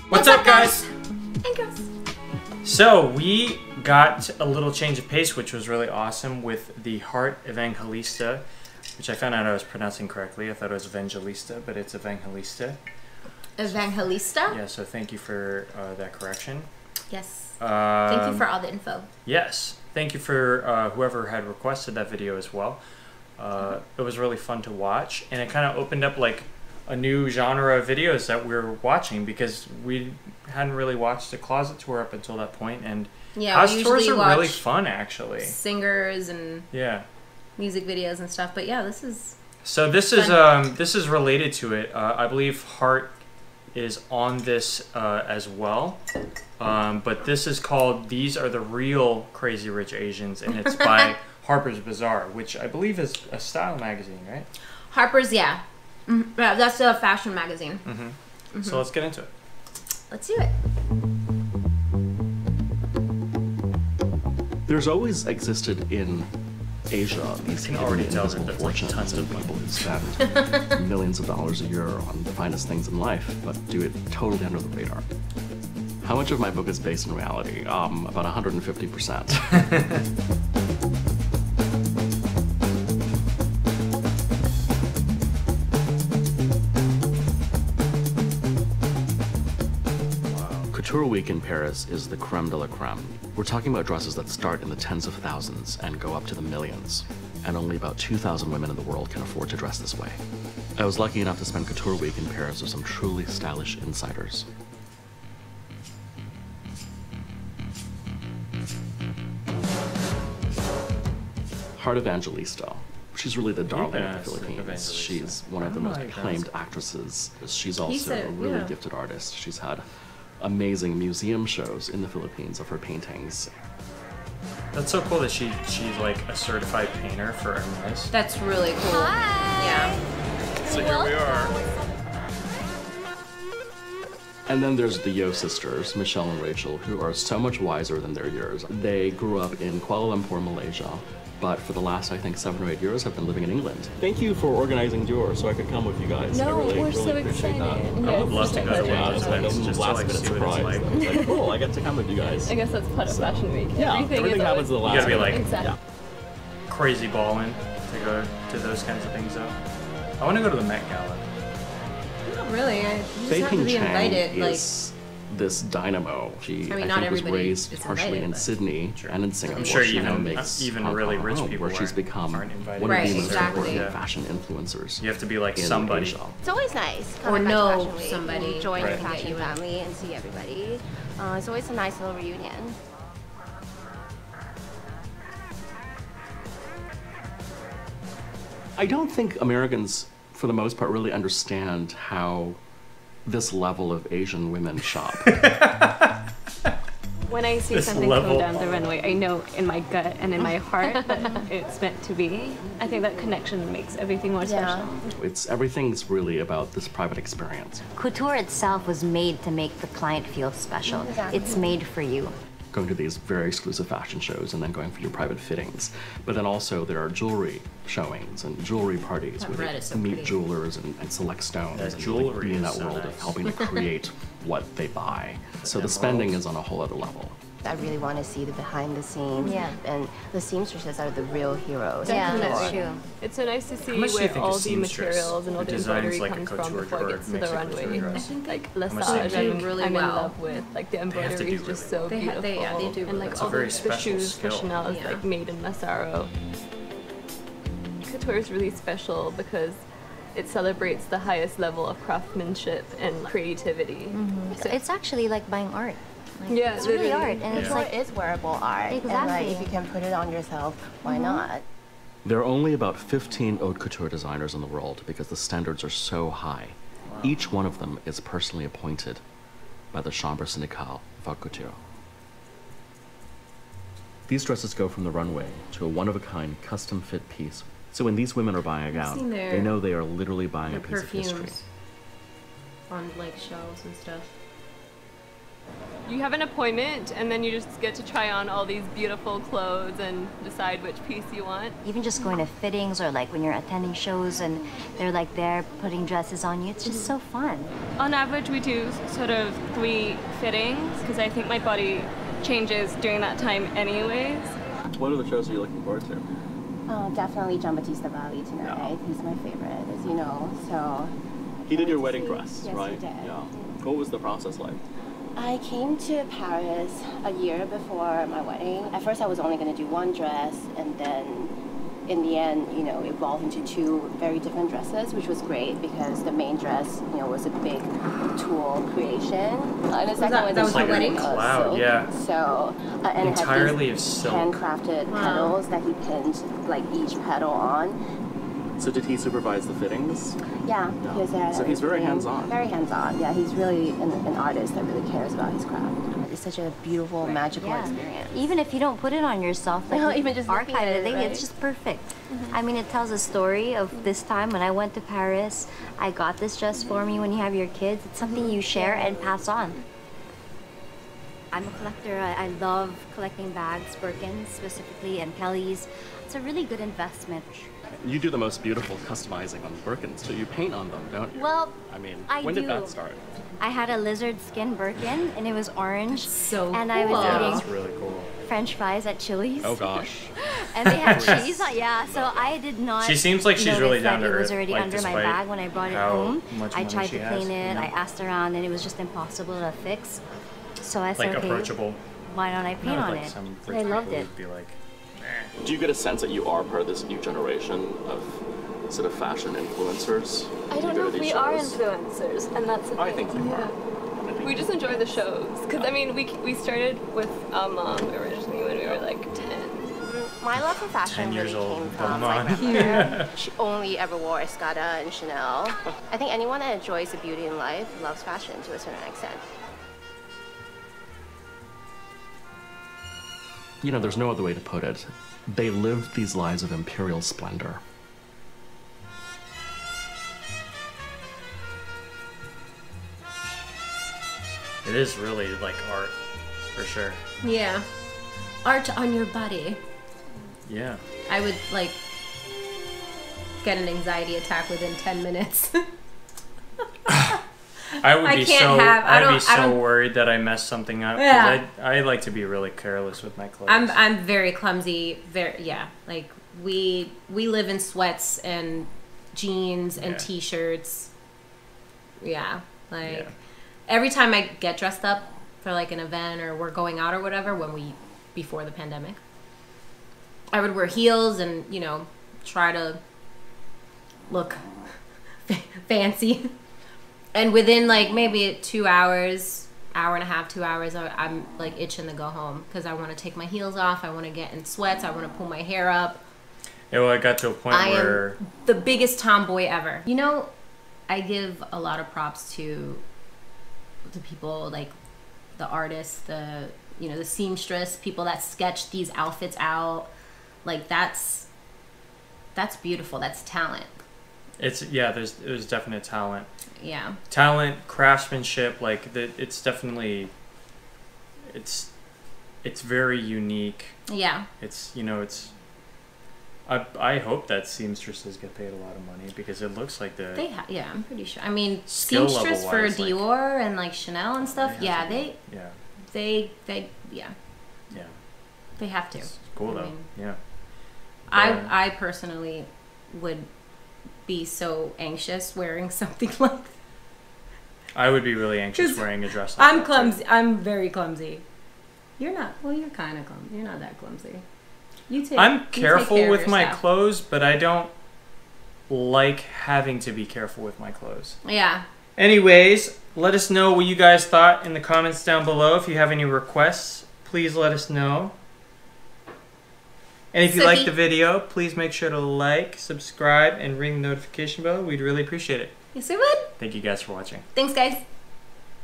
What's up, guys? And girls. So we got a little change of pace, which was really awesome with the Heart Evangelista, which I found out I was pronouncing correctly. I thought it was Evangelista, but it's Evangelista. Evangelista? Yeah, so thank you for that correction. Yes. Thank you for all the info. Yes. Thank you for whoever had requested that video as well. It was really fun to watch, and it kind of opened up like a new genre of videos that we were watching because we hadn't really watched a closet tour up until that point, and yeah, house tours are really fun actually. Singers and music videos and stuff, but yeah, this is this is related to it. I believe Heart is on this as well, but this is called "These Are the Real Crazy Rich Asians," and it's by Harper's Bazaar, which I believe is a style magazine, right? Harper's, yeah. Yeah, that's a fashion magazine. So let's get into it. Let's do it. There's always existed in Asia these hidden invisible fortunes and people who spend millions of dollars a year on the finest things in life, but do it totally under the radar. How much of my book is based in reality? About 150%. Couture Week in Paris is the creme de la creme. We're talking about dresses that start in the tens of thousands and go up to the millions. And only about 2,000 women in the world can afford to dress this way. I was lucky enough to spend Couture Week in Paris with some truly stylish insiders. Heart Evangelista. She's really the darling of the Philippines. She's one of the most acclaimed actresses. She's also a really gifted artist. She's had amazing museum shows in the Philippines of her paintings. That's so cool that she's like a certified painter for Hermes. That's really cool. Hi. Yeah. So here we are. And then there's the Yeoh sisters, Michelle and Rachel, who are so much wiser than their years. They grew up in Kuala Lumpur, Malaysia, but for the last, I think, 7 or 8 years have been living in England. Thank you for organizing Dior so I could come with you guys. No, I really we're so appreciate excited. that. I would love to go to one of those events just to like see what it's like. I was like, cool, I get to come with you guys. I guess that's part of Fashion Week. Yeah, everything happens at the last You gotta be like Exactly. crazy balling to go to those kinds of things though. I want to go to the Met Gala. Not really. I just Fei have to Ping be Chang invited. Like, is this dynamo. She, I mean, I not think, was everybody raised is partially invited, in but- Sydney and in Singapore. I'm sure She now even makes even Hong really Kong rich home, people where she's become aren't invited. one of Right, the most exactly. important fashion influencers. You have to be like in somebody. Asia. It's always nice Or coming back know to Fashion Week somebody and join Right. the can get fashion you in. family and see everybody. It's always a nice little reunion. I don't think Americans, for the most part, really understand how this level of Asian women shop. When I see This something level. come down the runway, I know in my gut and in my heart that it's meant to be. I think that connection makes everything more special. Everything's really about this private experience. Couture itself was made to make the client feel special. It's made for you. Going to these very exclusive fashion shows and then going for your private fittings. But then also there are jewelry showings and jewelry parties That where red you is so meet pretty. jewelers and select stones That and jewelry really be in is that so world nice. of helping to create what they buy. So the spending is on a whole other level. I really want to see the behind the scenes. Yeah. And the seamstresses are the real heroes. Yeah, Definitely. that's true. It's so nice to see How much do you where think a all the seamstress materials and all who the designs, embroidery like, a comes from couture before it drawer gets to makes the a couture runway. dress? Like much Lesage, do they do I'm really in well. love with. Like the have to embroidery do is just really so They beautiful. do and really like well. all a very the special shoes for skill. Chanel is Yeah. like made in Massaro. Couture is really special because it celebrates the highest level of craftsmanship and creativity. So It's actually like buying art. Like, Yeah, it's really literally. art, and it's Couture like is wearable art. And like, Exactly. if you can put it on yourself, why not? There are only about 15 haute couture designers in the world because the standards are so high. Each one of them is personally appointed by the Chambre Syndicale of Haute Couture. These dresses go from the runway to a one-of-a-kind custom-fit piece. So when these women are buying a gown, seen their- they know they are literally buying their a piece of history. perfumes on like shelves and stuff. You have an appointment and then you just get to try on all these beautiful clothes and decide which piece you want. Even just going to fittings or like when you're attending shows and they're like there putting dresses on you, it's just so fun. On average, we do sort of 3 fittings because I think my body changes during that time anyways. What are the shows are you looking forward to? Definitely John Bautista Valli tonight. Yeah. He's my favorite, as you know. So he did your wedding dress, yes, right? He did. Yeah. What was the process like? I came to Paris a year before my wedding. At first I was only going to do one dress, and then in the end, you know, evolved into 2 very different dresses, which was great because the main dress, you know, was a big tulle creation. And the second one was like the wedding cloud, silk. yeah. So and entirely it had of these silk. handcrafted petals that he pinned like each petal on. So did he supervise the fittings? Yeah, he was there. So he's very hands-on. Very hands-on. Yeah, he's really an artist that really cares about his craft. It's such a beautiful, magical experience. Even if you don't put it on yourself, like No, you even just looking archive at it, it, right? it's just perfect. I mean, it tells a story of this time when I went to Paris. I got this dress for me. When you have your kids, it's something you share and pass on. I'm a collector. I love collecting bags, Birkins specifically, and Kelly's. It's a really good investment. You do the most beautiful customizing on Birkins, so you paint on them, don't you? Well, I mean, I when do. did that start? I had a lizard skin Birkin, and it was orange. So and cool. I was Yeah, eating that's really cool. French fries at Chili's. Oh gosh. And they had cheese on, yeah, so I did not. She seems like she's notice really that down to it was earth, already like, under my despite bag when I brought it how home. much I money tried she to has, clean it, you know? I asked around, and it was just impossible to fix. So I said, Like okay, approachable. why don't I paint Not on like it? some I rich loved people it. would be like, Do you get a sense that you are part of this new generation of sort of fashion influencers? I don't know if we are influencers, and that's the thing. I think we are. We just enjoy the shows. Because, I mean, we started with our mom originally when we were like 10. My love for 10 fashion years really old. came Come from like on. my mother. She only ever wore Escada and Chanel. I think anyone that enjoys the beauty in life loves fashion to a certain extent. You know, there's no other way to put it. They lived these lives of imperial splendor. it is really like art, for sure. Yeah. Art on your body. Yeah. I would like get an anxiety attack within 10 minutes. I would I be can't so have- I I'd be don't- so I don't- worried that I messed something up. 'Cause Yeah. I like to be really careless with my clothes. I'm very clumsy. Like we live in sweats and jeans and Yeah. t-shirts. Yeah, like Yeah. every time I get dressed up for like an event or we're going out or whatever before the pandemic, I would wear heels and, you know, try to look fancy. And within like maybe 2 hours, hour and a half, 2 hours, I'm like itching to go home because I want to take my heels off. I want to get in sweats. I want to pull my hair up. Yeah, well, I got to a point I where am the biggest tomboy ever. You know, I give a lot of props to the people, like the artists, the seamstress, people that sketch these outfits out. Like that's beautiful. That's talent. there's definite talent. Yeah. Talent, craftsmanship, like it's definitely it's very unique. Yeah. I hope that seamstresses get paid a lot of money because it looks like Yeah, I'm pretty sure. I mean, Skill seamstress for level-wise, like- Dior and like Chanel and stuff. They have Yeah, to- yeah. they have to. It's cool I though. mean, Yeah. I personally would be so anxious wearing something like that. I would be really anxious 'Cause wearing a dress like I'm that, too. clumsy. I'm very clumsy. You're not. Well, you're kind of clumsy. You're not that clumsy. I'm careful care of with my yourself. clothes, but I don't like having to be careful with my clothes. Yeah. Anyways, let us know what you guys thought in the comments down below. If you have any requests, please let us know. And if you liked the video, please make sure to like, subscribe, and ring the notification bell. We'd really appreciate it. Yes, we would. Thank you guys for watching. Thanks, guys.